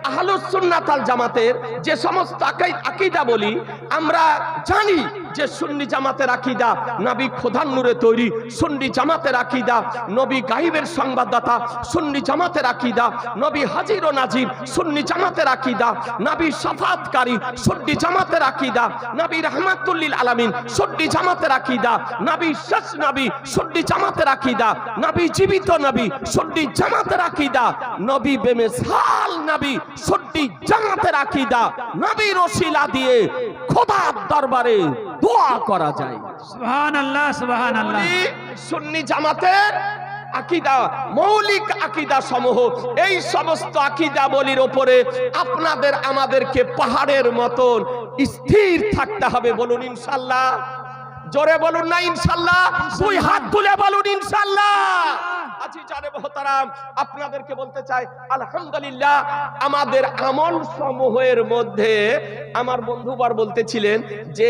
আহলুস সুন্নাত ওয়াল জামাতের যে সমস্ত আকীদা বলি, আমরা জানি যে সুন্নি জামাতের আকীদা নবী খোদার নূরে তৈরি, সুন্নি জামাতের আকীদা নবী গায়বের সংবাদদাতা, সুন্নি জামাতের আকীদা নবী হাজির ও নাজির, সুন্নি জামাতের আকীদা নবী শাফাআতকারী, সুন্নি জামাতের আকীদা নবী রাহমাতুল লিল আলামিন, সুন্নি জামাতের আকীদা নবী শেষ নবী, সুন্নি জামাতের আকীদা নবী জীবিত নবী, সুন্নি জামাতের আকীদা নবী বেমিসাল নবী, সুন্নি জামাতের আকীদা নবীর ওসিলা দিয়ে খোদার দরবারে দোয়া করা যায়। সুবহানাল্লাহ সুবহানাল্লাহ। সুন্নি জামাতের আকীদা, মৌলিক আকীদা সমূহ, এই সমস্ত আকীদা বলির উপরে আপনাদের আমাদেরকে পাহাড়ের মতন স্থির থাকতে হবে। বলুন ইনশাআল্লাহ। জোরে বলুন না ইনশাআল্লাহ। দুই হাত তুলে বলুন ইনশাআল্লাহ। আজি জানে মোহতারাম, আপনাদেরকে বলতে চাই আলহামদুলিল্লাহ, আমাদের আমল সমূহের মধ্যে আমার বন্ধুবার বলতেছিলেন যে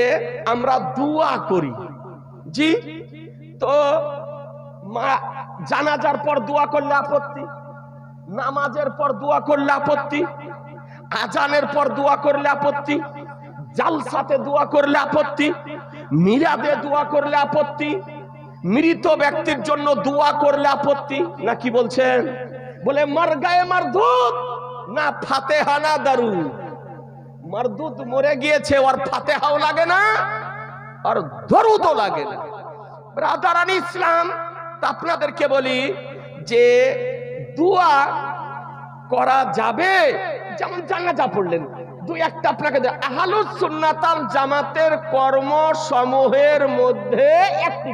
আমরা দোয়া করি। জি, তো জানাজার পর দোয়া করলে আপত্তি, নামাজের পর দোয়া করলে আপত্তি, আজানের পর দোয়া করলে আপত্তি, জালসাতে দোয়া করলে আপত্তি, মিলাদে দোয়া করলে আপত্তি, মৃত ব্যক্তির জন্য দোয়া করলে আপত্তি, না কি বলছেন? বলে মার গায়ে মারদুদ না ফাতেহা না দারুদ। মারদুদ মরে গিয়েছে, ওর ফাতেহাও লাগে না আর দরুদও লাগে না। ব্রাদারান ইসলাম, আপনাদেরকে বলি যে দোয়া করা যাবে, যেমন জানাজা পড়লেন, দুই একটা আপনাকে আহলুস সুন্নাত ওয়াল জামাতের কর্ম সমূহের মধ্যে একটি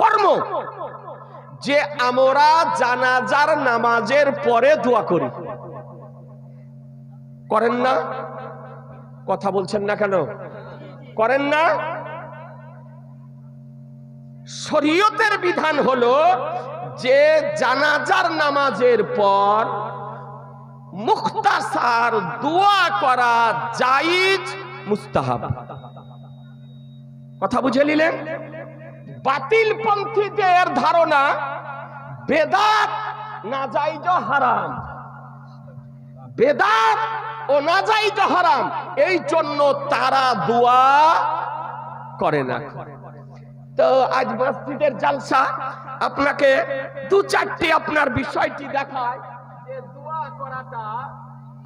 কর্ম যে আমরা জানাজার নামাজের পরে দোয়া করি। করেন না? কথা বলছেন না কেন? করেন না? শরীয়তের বিধান হলো যে জানাজার নামাজের পর মুখতাসার দোয়া করা জায়েজ, মুস্তাহাব। কথা বুঝে নিলেন? বাতিল পন্থীদের ধারণা বেদাত নাজায়েজ হারাম, বেদাত ও নাজায়েজ হারাম, এই জন্য তারা দোয়া করে না। তো আজ মসজিদের জালসা আপনাকে দু চারটি আপনার বিষয়টি দেখায় যে দোয়া করাটা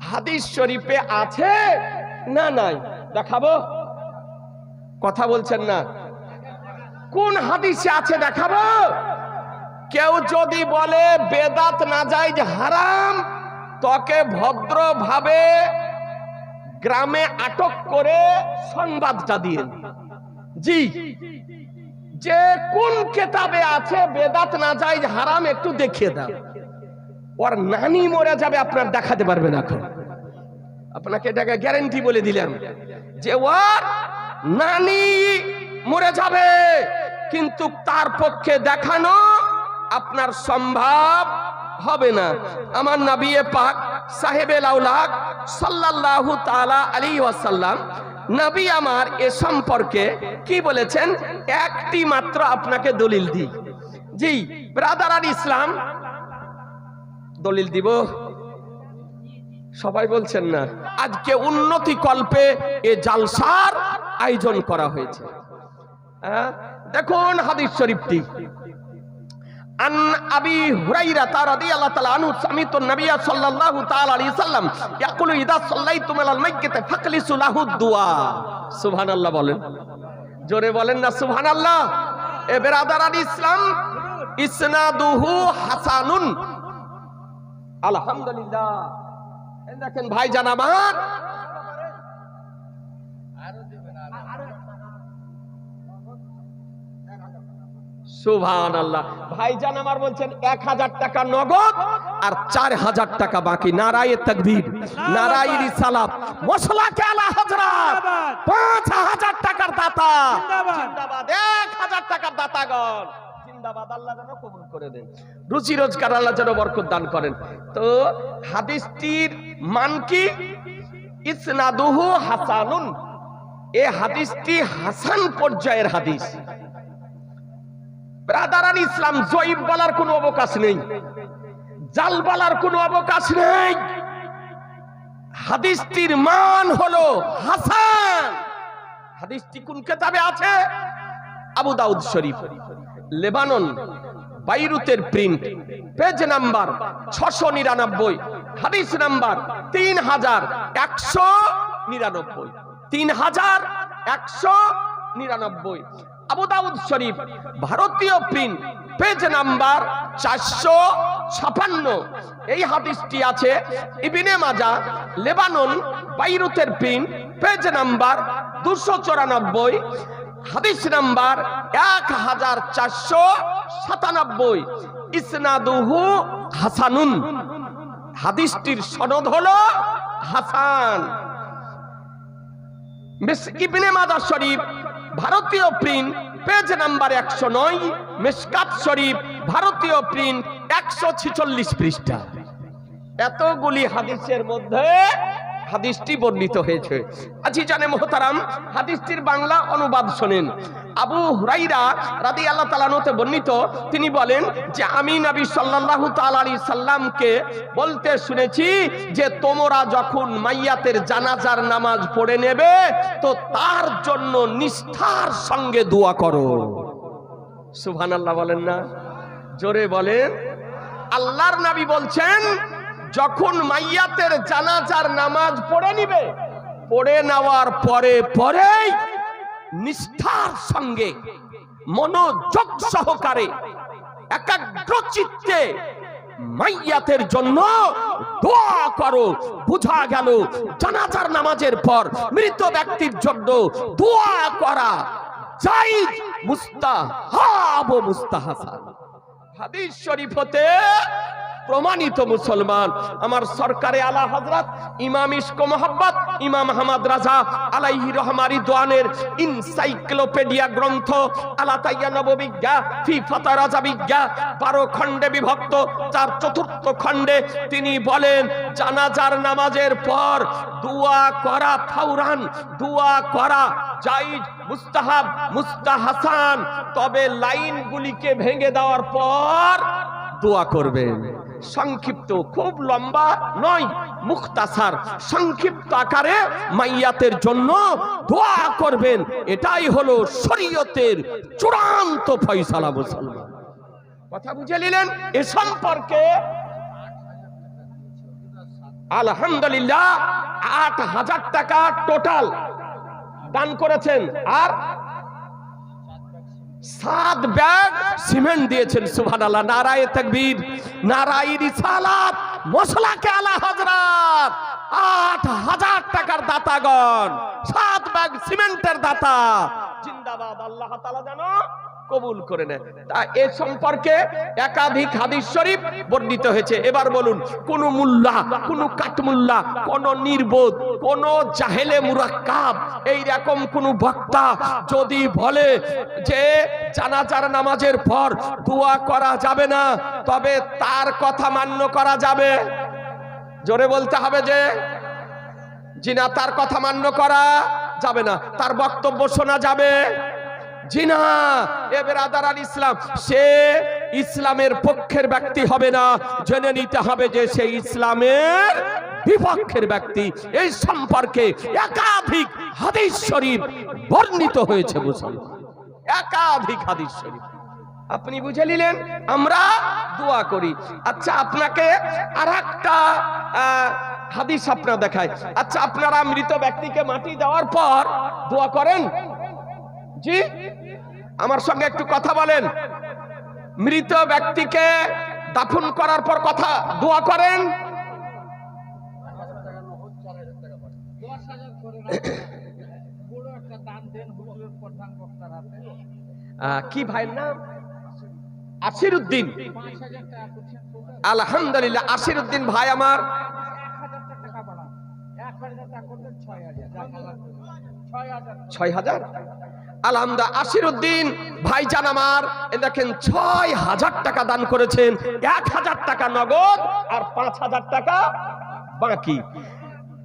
হাদিস শরীফে আছে না নাই। দেখাবো? কথা বলছেন না। কোন হাদিসে আছে দেখাবো? কেউ যদি বলে বেদাত নাজায়েজ হারাম, তোকে ভদ্রভাবে গ্রামে আটক করে সংবাদটা দিয়ে, জি, যে কোন কিতাবে আছে বেদাত নাজায়েজ হারাম একটু দেখিয়ে দাও। ওর নানি মরে যাবে, আপনার দেখাতে পারবে না। এখন আপনাকে এটাকে গ্যারান্টি বলে দিলাম যে ওর নানি মরে যাবে, কিন্তু তার পক্ষে দেখানো আপনার সম্ভব হবে না। আমার নবী পাক সাহেবেল আওলাদ সাল্লাল্লাহু তাআলা আলাইহি ওয়াসাল্লাম, নবী আমার এ সম্পর্কে কি বলেছেন একটি মাত্র আপনাকে দলিল দিই। জি ব্রাদারান ইসলাম, দলিল দিব? সবাই বলছেন না। আজকে উন্নতি কল্পে এ জালসার আয়োজন করা হয়েছে। দেখুন হাদিস শরীফটি, আন আবি হুরায়রা রাদিয়াল্লাহু তাআলা আনহু সামিতু নবী সাল্লাল্লাহু তাআলা আলাইহি সাল্লাম ইয়াকুলু ইযা সাল্লাইতুম আলাল মাইয়িতি ফাকলিসু লাহু দুআ। সুবহানাল্লাহ বলেন, জোরে বলেন না সুবহানাল্লাহ। এ বিরাদারান ইসলাম, ইসনাদুহু হাসানুন, আলহামদুলিল্লাহ। দেখেন ভাইজান আমার, সুবহানাল্লাহ, ভাইজান আমার বলছেন 1000 টাকা নগদ আর 4000 টাকা বাকি। নারায়ে তাকবীর, নারায়ে রিসালাত, মশলাকে আলা হযরত, 5000 টাকার দাতা জিন্দাবাদ, 1000 টাকার দাতাগণ জিন্দাবাদ। আল্লাহ যেন কবুল করে দেন, রুজি রোজগার আল্লাহ যেন বরকত দান করেন। তো হাদিসটির মান কি? ইসনাদুহু হাসানুন, এই হাদিসটি হাসান পর্যায়ের হাদিস। ব্রাদারান ইসলাম, জয়ীব বলার কোনো অবকাশ নেই, জাল বলার কোনো অবকাশ নেই। হাদিসটির মান হলো হাসান। হাদিসটি কোন কিতাবে আছে? আবু দাউদ শরীফ, লেবানন, বাইরুতের প্রিন্ট, পেজ নাম্বার 699, হাদিস নাম্বার 3199, 3199। আবু দাউদ শরীফ, ভারতীয় প্রিন্ট, পেজ নাম্বার 456। এই হাদিসটি আছে ইবনে মাজাহ, লেবানন, বাইরুতের প্রিন্ট, পেজ নাম্বার 294, হাদিস নাম্বার 1497। ইসনাদুহু হাসানুন, হাদিসটির সনদ হলো হাসান। ইবনে মাজাহ শরীফ, ভারতীয় প্রিন্ট, পেজ নাম্বার 109, মিশকাত শরীফ, ভারতীয় প্রিন্ট, 146 পৃষ্ঠা। এতগুলি হাদিসের মধ্যে হাদিসটি বর্ণিত হয়েছে। আজিজানে মুহতারাম, হাদিসটির বাংলা অনুবাদ শোনেন। আবু হুরায়রা রাদিয়াল্লাহু তাআলা আনহু বর্ণিত, তিনি বলেন যে আমি নবী সাল্লাল্লাহু তাআলা আলাইহি সাল্লামকে বলতে শুনেছি যে তোমরা যখন মাইয়াতের জানাজার নামাজ পড়ে নেবে তো তার জন্য নিষ্ঠার সঙ্গে দোয়া করো। সুবহানাল্লাহ বলেন না? জোরে বলেন। আল্লাহর নবী বলছেন যখন মাইয়াতের জানাজার নামাজ পড়ে নিবে, পড়ে নেওয়ার পরেই নিষ্ঠার সঙ্গে মনোযোগ সহকারে একাগ্র চিত্তে মাইয়াতের জন্য দোয়া করো। বুঝা গেল জানাজার নামাজের পর মৃত ব্যক্তির জন্য দোয়া করা জায়েজ, মুস্তাহাব ও মুস্তাহাসান। হাদিস শরীফ হতে প্রমাণিত মুসলমান। আমার সরকারে আলা হযরত ইমাম ইশক মোহাম্মদ ইমাম আহমদ রাজা আলাইহি রহমারি দোয়ানের এনসাইক্লোপিডিয়া গ্রন্থ আলা তাইয়া নববিজ্ঞা ফি ফাতা রাজাবিজ্ঞা 12 খণ্ডে বিভক্ত, 4/4 খণ্ডে তিনি বলেন জানাজার নামাজের পর দোয়া করা ফাওরান, দোয়া করা জায়েজ, মুস্তাহাব, মুস্তাহাসান। তবে লাইনগুলিকে ভেঙে দেওয়ার পর দোয়া করবেন। সংক্ষিপ্ত, খুব লম্বা নয়, মুখতাসার, সংক্ষিপ্ত আকারে মাইয়াতের জন্য দোয়া করবেন। এটাই হলো শরীয়তের চূড়ান্ত ফয়সালা। মুসলমান কথা বুঝে নিলেন? এ সম্পর্কে আলহামদুলিল্লাহ 8,000 টাকা টোটাল দান করেছেন, আর 7 ব্যাগ সিমেন্ট দিয়েছেন। সুবহানাল্লাহ, নারায়ে তাকবীর, নারায়ে রিসালাত, মশলাকে আলা হযরত। 8,000 টাকার দাতাগণ, 7 ব্যাগ সিমেন্টের দাতা, জিন্দাবাদ। আল্লাহ তাআলা জানো কবুল করে নেয়। তা এ সম্পর্কে একাধিক হাদিস শরীফ বর্ণিত হয়েছে। এবার বলুন, কোন মুল্লা, কোন কাঠমুল্লা, কোন নির্বোধ, কোন জাহেলে মুরাক্কাব এই রকম কোন বক্তা যদি বলে যে জানাজার নামাজের পর দোয়া করা যাবে না, তবে তার কথা মান্য করা যাবে? জোরে বলতে হবে যে জি না, তার কথা মান্য করা যাবে না, তার বক্তব্য শোনা যাবে জি না। এ বেরাদার আল ইসলাম, সে ইসলামের পক্ষের ব্যক্তি হবে না, জেনে নিতে হবে যে সে ইসলামের বিপক্ষের ব্যক্তি। এই সম্পর্কে একাধিক হাদিস শরীফ বর্ণিত হয়েছে। মুসলমান, একাধিক হাদিস শরীফ। আপনি বুঝে নিলেন আমরা দোয়া করি। আচ্ছা, আপনাকে আরেকটা হাদিস আপনারা দেখায়। আচ্ছা, আপনারা মৃত ব্যক্তিকে মাটি দেওয়ার পর দোয়া করেন? জি, আমার সঙ্গে একটু কথা বলেন। মৃত ব্যক্তিকে দাফন করার পর কথা দোয়া করেন? কি ভাইয়ের নাম? আসিরউদ্দিন। আলহামদুলিল্লাহ, আসিরউদ্দিন ভাই আমার 6,000। আলহামদুলিল্লাহ, আসিরউদ্দিন ভাইজান আমার দেখেন 6,000 টাকা দান করেছেন। 1,000 টাকা নগদ আর 5,000 টাকা বাকি।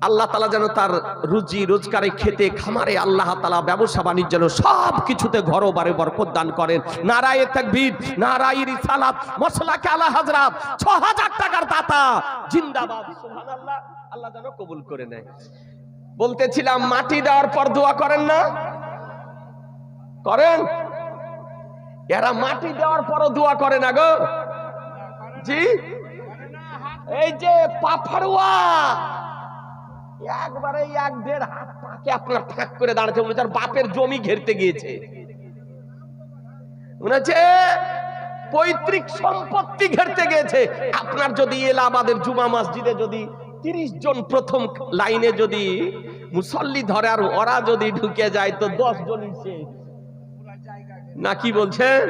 আল্লাহ তাআলা যেন তার রুজি রোজগারে খেতে খামারে আল্লাহ তাআলা ব্যবসা বাণিজ্য যেন সব কিছুতে ঘর ও বাড়ি বরকত দান করেন। নারায়ে তাকবীর, নারায়ে রিসালাত, মসলাকে আলা হযরত ৬০০০ টাকার দাতা জিন্দাবাদ, সুবহানাল্লাহ। আল্লাহ যেন কবুল করে নেয়। বলতেছিলাম মাটি দেওয়ার পর দোয়া করেন না? করেন? এরা মাটি দেওয়ার পরও দোয়া করে না গো? জি, এই যে পাফারুয়া একবারে ১-১.৫ হাত পাকে আপনার ফাঁক করে দাঁড়াচ্ছে, মনে হচ্ছে বাপের জমি ঘেরতে গিয়েছে, মনে হচ্ছে পৈতৃক সম্পত্তি ঘেরতে গিয়েছে। আপনার যদি এলাহাবাদের জুমা মসজিদে যদি ৩০ জন প্রথম লাইনে যদি মুসল্লি ধরে আর ওরা যদি ঢুকে যায় তো ১০ জনই শেষ, না কি বলছেন?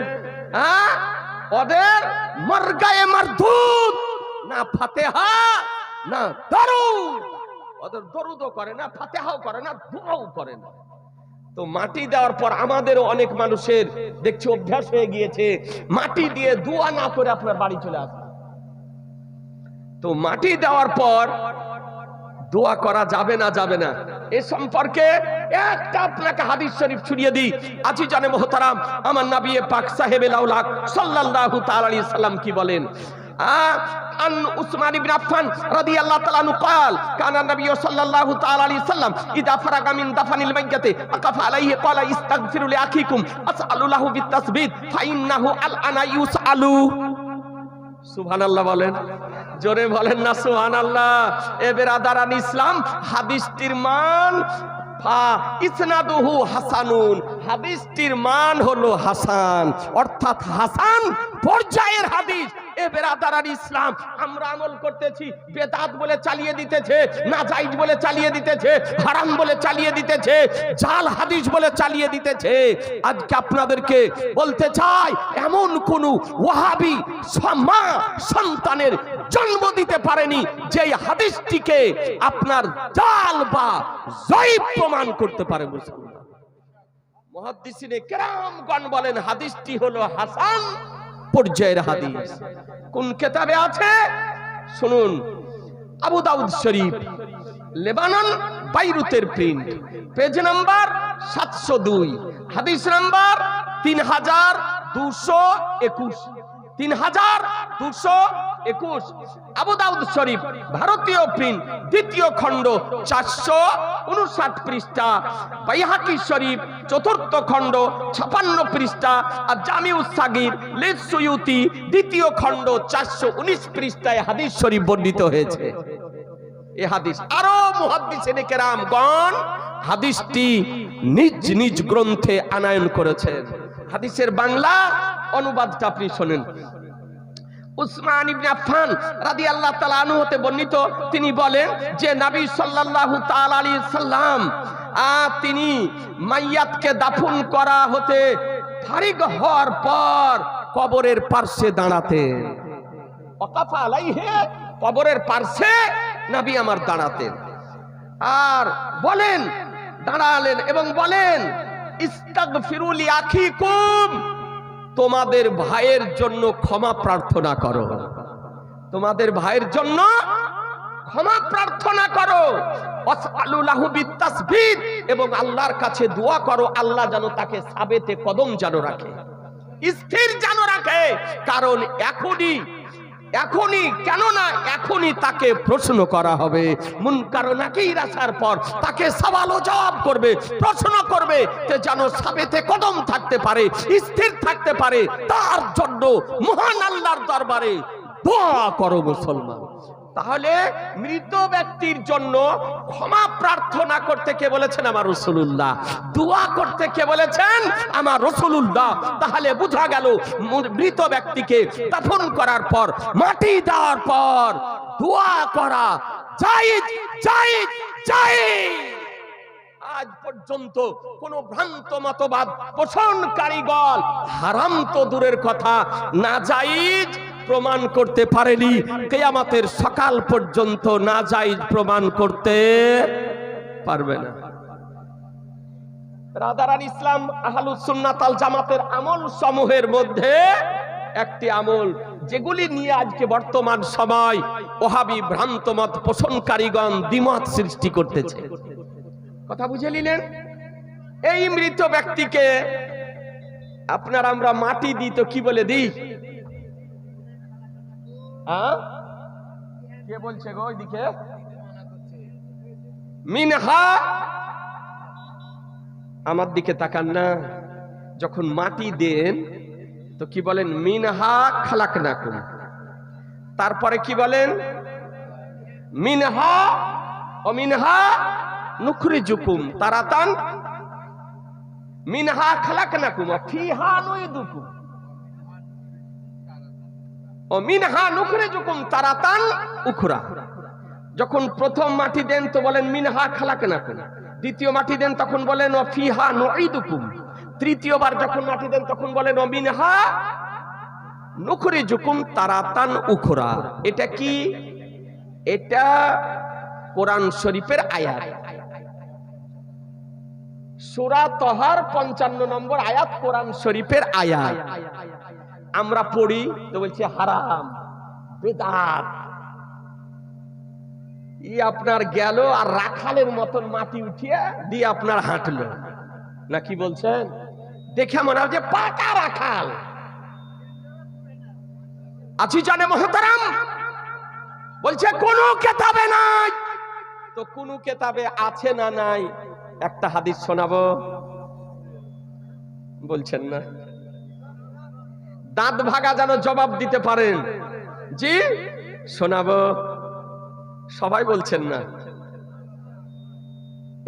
হ্যাঁ, ওদের মরগায়ে মারদুদ, না ফাতিহা না দরুদ, ওদের দরুদও করে না, ফাতিহাও করে না, দোয়াও করে না। তো মাটি দেওয়ার পর আমাদেরও অনেক মানুষের দেখছি অভ্যাস হয়ে গিয়েছে মাটি দিয়ে দোয়া না করে আপনার বাড়ি চলে আসে। তো মাটি দেওয়ার পর দোয়া করা যাবে না, যাবে না, এ সম্পর্কে একটা আপনাকে হাদিস শরীফ ছড়িয়ে দিই। আজিজানে মোহতারাম, আমার নবী পাক সাহেবে লাউলাক সাল্লাল্লাহু তাআলা আলাইহি সাল্লাম কি বলেন? আন উসমান ইবনে আফফান রাদিয়াল্লাহু তাআলা আনহু قال كان النبي صلى الله تعالى عليه وسلم اذا فرغ من دفن الميت اقف عليه قال استغفروا لاخيكم اسال له بالتثبيت فانه الان يسأل। সুবহানাল্লাহ বলেন, জোরে বলেন না সুবহানাল্লাহ। এ বেরাদারান ইসলাম, হাদিসটির মান ইসনাদুহু হাসানুন, হাদিসটির মান হলো হাসান, অর্থাৎ হাসান পর্যায়ের হাদিস। এ বেরাদারান ইসলাম, আমরা আমল করতেছি, বেদাত বলে চালিয়ে দিতেছে, নাজায়েজ বলে চালিয়ে দিতেছে, হারাম বলে চালিয়ে দিতেছে, জাল হাদিস বলে চালিয়ে দিতেছে। আজকে আপনাদেরকে বলতে চাই, এমন কোন ওয়াহাবি মা সন্তানের জন্ম দিতে পারেনি যে হাদিসটিকে আপনার জাল বা যায়িফ প্রমাণ করতে পারে। মুসলমান মুহাদ্দিসিনে কেরামগণ বলেন হাদিসটি হলো হাসান পর্যায়ের হাদিস। কোন কিতাবে আছে শুনুন, আবু দাউদ শরীফ, লেবানন, বাইরুতের প্রিন্ট, পেজ নাম্বার ৭০২, হাদিস নাম্বার ৩২২১, ৩২২১। আবু দাউদ শরীফ, ভারতীয় প্রিন্ট, দ্বিতীয় খণ্ড, ৪৫৯ পৃষ্ঠা। বাইহাকি শরীফ, চতুর্থ খণ্ড, ৫৬ পৃষ্ঠা। আর জামিউস সাগীর লিসসুয়ুতি, দ্বিতীয় খণ্ড, ৪১৯ পৃষ্ঠায় হাদিস শরীফ বর্ণিত হয়েছে। এই হাদিস আরো মুহাদ্দিসিনে কেরামগণ হাদিসটি নিজ নিজ গ্রন্থে আনয়ন করেছেন। হাদিসের বাংলা অনুবাদটা আপনি শোনেন। উসমান ইবনে আফফান রাদিয়াল্লাহু তাআলা আনহু হতে বর্ণিত, তিনি বলেন যে নবী সাল্লাল্লাহু তাআলা আলাইহি সাল্লাম তিনি মাইয়াতকে দাফন করা হতে ফারিগ হওয়ার পর কবরের পার্শ্বে দাঁড়াতেন। ওয়াকাফা আলাইহি, কবরের পার্শ্বে নবী আমার দাঁড়াতেন আর বলেন, দাঁড়ালেন এবং বলেন ইস্তাগফিরু লিআখিকুম, তোমাদের ভাইয়ের জন্য ক্ষমা প্রার্থনা করো, তোমাদের ভাইয়ের জন্য ক্ষমা প্রার্থনা করো। ওয়াসআলু লাহু বিত্তাসবিত, এবং আল্লাহর কাছে দোয়া করো আল্লাহ যেন তাকে সাবেতে কদম যেন রাখে, স্থির যেন রাখে। কারণ এখনই কেননা এখনই তাকে প্রশ্ন করা হবে। মুনকার ও নাকির আসার পর তাকে সওয়াল ও জবাব করবে, প্রশ্ন করবে, যে যেন সাবেতে কদম থাকতে পারে, স্থির থাকতে পারে। তার জন্য মহান আল্লাহর দরবারে দোয়া করো মুসলমান। তাহলে মৃত ব্যক্তির জন্য ক্ষমা প্রার্থনা করতে কে বলেছেন? আমার রাসূলুল্লাহ। দোয়া করতে কে বলেছেন? আমার রাসূলুল্লাহ। তাহলে বোঝা গেল মৃত ব্যক্তিকে দাফন করার পর, মাটি দেওয়ার পর দোয়া করা জায়েজ, জায়েজ, জায়েজ। আজ পর্যন্ত কোন ভ্রান্ত মতবাদ পোষণকারীগণ হারাম তো দূরের কথা, নাজায়েজ প্রমাণ করতে পারেনি। কিয়ামতের সকাল পর্যন্ত নাজায়েজ প্রমাণ করতে পারবে না। রাদারান ইসলাম, আহলুস সুন্নাত ওয়াল জামাতের আমল সমূহের মধ্যে একটি আমল, যেগুলি নিয়ে আজকে বর্তমান সময় ওহাবি ভ্রান্ত মত পোষণকারীগণ দ্বিমত সৃষ্টি করতেছে। কথা বুঝে নিলেন? এই মৃত ব্যক্তিকে আপনার আমরা মাটি দিই তো কি বলে দিই? কে বলছে গো ওইদিকে? মিনহা, আমার দিকে তাকান না। যখন মাটি দেন তো কি বলেন? মিনহা খালাকনাকুম। তারপরে কি বলেন? মিনহা ও মিনহা নুখরিজুকুম তারাতান। মিনহা খালাকনাকুম ওয়া ফিহা নুইদুকুম ও মিনহা নুখরিজুকুম তারাতান উখরা। যখন প্রথম মাটি দেন তো বলেন মিনহা খালাকনাকুম, দ্বিতীয় মাটি দেন তখন বলেন ওয়া ফিহা নুইদুকুম, তৃতীয়বার যখন মাটি দেন তখন বলেন ওয়া মিনহা নুখরিজুকুম তারাতান উখরা। এটা কি? এটা কোরআন শরীফের আয়াত, সূরা তহার 55 নম্বর আয়াত, কোরআন শরীফের আয়াত। আমরা পড়ি তো বলছে হারাম, বেদাত। আপনার গেল আর রাখালের মতন মাটি উঠিয়ে দিয়ে আপনার হাঁটলো না, কি বলছেন? দেখে মনে হয় যে পাকা রাখাল। আছি জানে মহতারাম, বলছে কোন কেতাবে নাই। তো কোন কেতাবে আছে না নাই একটা হাদিস শোনাবো, বলছেন না? দাঁত ভাগা যেন জবাব দিতে পারেন। জি শোনাবো। সবাই বলছেন না।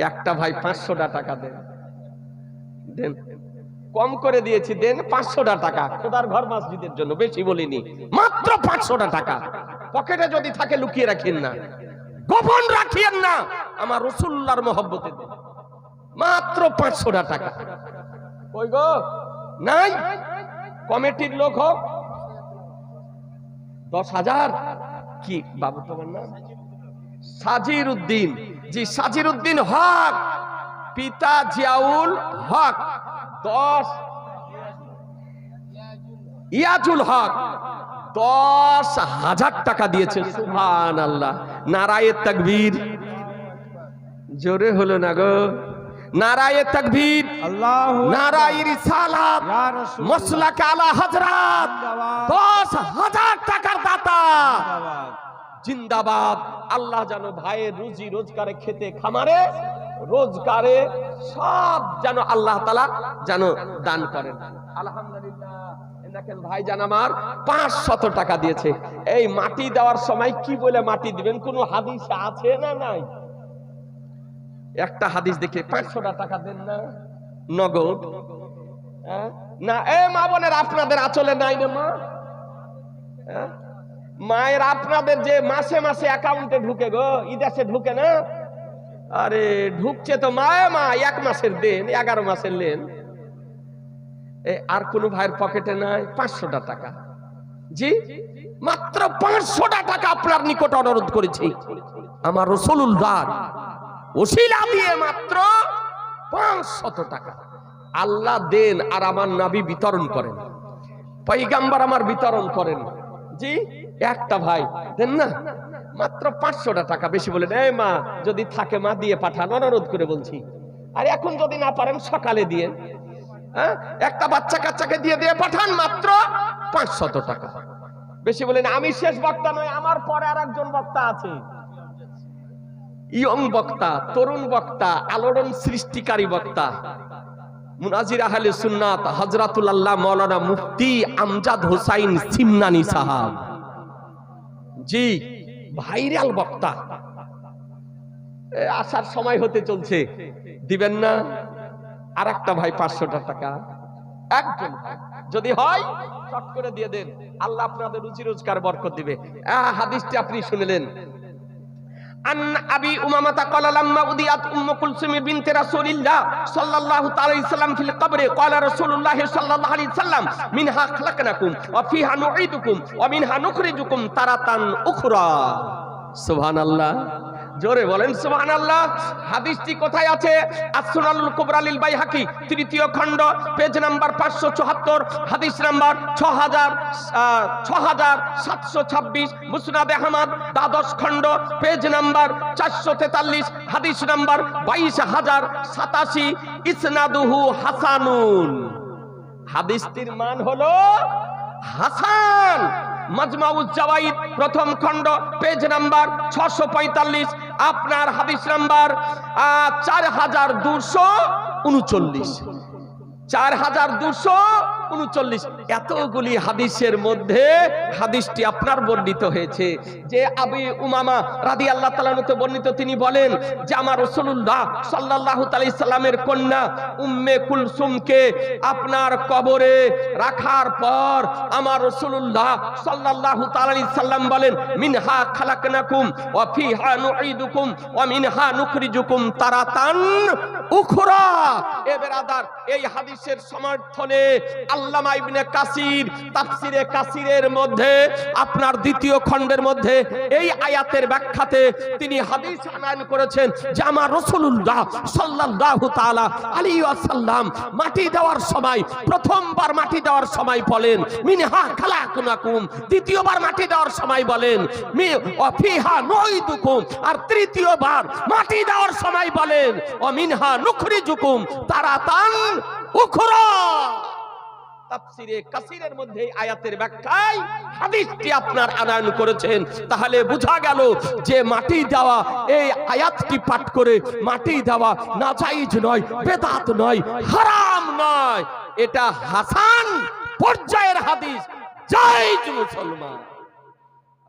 একটা ভাই 500 টাকা দেন, দেন, কম করে দিয়েছি, দেন 500 টাকা খোদার ঘর মসজিদের জন্য, বেশি বলিনি, মাত্র 500 টাকা। পকেটে যদি থাকে লুকিয়ে রাখেন না, গোপন রাখিয়েন না, আমার রাসূলুল্লাহর মহব্বতে দেন। মাত্র 500 টাকা। কই গো? নাই? কমিটির লোক হোক 10,000। কি বাবু তোমার নাম? সাজির উদ্দিন। জি সাজির উদ্দিন হক, পিতা জিয়াউল হক। 10 ইয়াজুল হক 10,000 টাকা দিয়েছে। সুবহানাল্লাহ, নারায়ে তাকবীর। জোরে হলো না গো? নারায়ে তাকবীর, নারায়ে রিসালাত, মাসলাক আলা হযরত। 10,000 টাকার দাতা জিন্দাবাদ। আল্লাহ যেন ভাইয়ের রুজি রোজগারে, খেতে খামারে রোজগারে সব যেন আল্লাহ তাআলা যেন দান করেন। আলহামদুলিল্লাহ। দেখেন ভাই জান আমার 500 টাকা দিয়েছে। এই মাটি দেওয়ার সময় কি বলে মাটি দিবেন? কোন হাদিস আছে না নাই? একটা হাদিস দেখে 500 টাকা দেন না নগদ? না এ মা বোনের আপনাদের আচলে নাই রে মা? মায়ের আপনাদের যে মাসে মাসে অ্যাকাউন্টে ঢুকে গো, ইদাসে ঢুকে না? আরে ঢুকছে তো মা 1 মাসের দেন, 11 মাসের লেন। আর কোন ভাইয়ের পকেটে নাই 500 টাকা? জি মাত্র 500 টাকা আপনার নিকট অনুরোধ করেছি। আমার রাসূলুল্লাহ ওসিলা দিয়ে মাত্র 500 টাকা আল্লাহ দেন, আর আমার নবী বিতরণ করেন, পয়গম্বর আমার বিতরণ করেন। জি একটা ভাই দেন না, মাত্র 500 টাকা। বেশি বলেন এই মা যদি থাকে মা দিয়ে পাঠান, অনুরোধ করে বলছি। আর এখন যদি না পারেন সকালে দিয়ে, একটা বাচ্চা কাচ্চাকে দিয়ে দিয়ে পাঠান, মাত্র 500 টাকা। বেশি বলেন। আমি শেষ বক্তা নয়, আমার পরে আর একজন বক্তা আছে, ইয়ং বক্তা, তরুণ বক্তা, আলোড়ন সৃষ্টিকারী বক্তা, মুনাজির আহলে সুন্নাত হযরতুল আল্লাহ মাওলানা মুফতি আমজাদ হোসাইন সিমনানি সাহাব। জি ভাইরাল বক্তা। আসার সময় হতে চলছে, দিবেন না? আর একটা ভাই 500 টাকা একজন যদি হয় চট করে দিয়ে দেন, আল্লাহ আপনাদের রুজি রোজগার বরকত দিবে। হাদিসটি আপনি শুনলেন। আন আবি উমামাতা ক্বালা লাম্মা উদিয়াত উম্মু কুলসুম বিনত রাসূলিল্লাহ সাল্লাল্লাহু আলাইহি সাল্লাম ফিল কবরে ক্বালা রাসূলুল্লাহ সাল্লাল্লাহু আলাইহি সাল্লাম মিনহা খালাকনাকুম ওয়া ফিহা নুঈদুকুম ওয়া মিনহা নুখরিজুকুম তারাতান উখরা। সুবহানাল্লাহ। জোরে বলেন সুবহানাল্লাহ। হাদিসটি কোথায় আছে? as-সুনানুল কুবরা লিল বাইহাকি, তৃতীয় খণ্ড, পেজ নাম্বার 574, হাদিস নাম্বার 6726, মুসনাদ আহমদ দ্বাদশ খণ্ড, পেজ নাম্বার 443, হাদিস নাম্বার 22087, ইসনাদুহু হাসানুন। হাদিসটির মান হলো হাসান। মাজমাউজ জাওয়াইদ প্রথম খণ্ড, পেজ নাম্বার 645, আপনার হাদিস নাম্বার 4239, 4239। এতগুলি হাদিসের মধ্যে হাদিসটি আপনার বর্ণিত হয়েছে যে আবু উমামা রাদিয়াল্লাহু তাআলা আনহু বর্ণিত, তিনি বলেন যে আমার রাসূলুল্লাহ সাল্লাল্লাহু আলাইহি সাল্লামের কন্যা উম্মে কুলসুমকে আপনার কবরে রাখার পর আমার রাসূলুল্লাহ সাল্লাল্লাহু তাআলা আলাইহি সাল্লাম বলেন, মিনহা খালাকনাকুম ওয়া ফিহা নুঈদুকুম ওয়া মিনহা নুখরিজুকুম তারাতান উখরা। এ বেরাদার, এই হাদিসের সমর্থনে আল্লামা ইবনে কাসির তাফসিরে কাসিরের মধ্যে আপনার দ্বিতীয় খণ্ডের মধ্যে এই আয়াতের ব্যাখ্যাতে তিনি হাদিস আনয়ন করেছেন যে আমার রাসূলুল্লাহ সাল্লাল্লাহু তাআলা আলাইহি ওয়াসাল্লাম মাটি দেওয়ার সময়, প্রথমবার মাটি দেওয়ার সময় বলেন মিনহা খালাকনাকুম, দ্বিতীয়বার মাটি দেওয়ার সময় বলেন ওয়া ফিহা নুঈদুকুম, আর তৃতীয়বার মাটি দেওয়ার সময় বলেন ওয়া মিনহা নুখরিজুকুম তারাতান উখরা। তাফসিরে কাসিরের মধ্যে আয়াতের ব্যাখ্যায় হাদিসটি আপনার আনয়ন করেছেন। তাহলে বোঝা গেল যে মাটি দেওয়া, এই আয়াতটি পাঠ করে মাটি দেওয়া নাজায়েজ নয়, বেদাত নয়, হারাম নয়, এটা হাসান পর্যায়ের হাদিস, জায়েজ মুসলমান।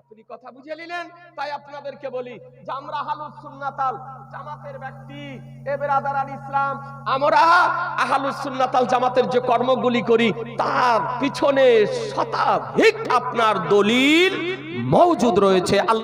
আপনি কথা বুঝে নিলেন? তাই আপনাদেরকে বলি যে আমরা আহলুস সুন্নাতাল জামাতের ব্যক্তি, এ বেরাদারান ইসলাম, আমরা আহলুস সুন্নাতাল জামাতের যে কর্মগুলি করি তার পিছনে শতাধিক আপনার দলিল মওজুদ রয়েছে।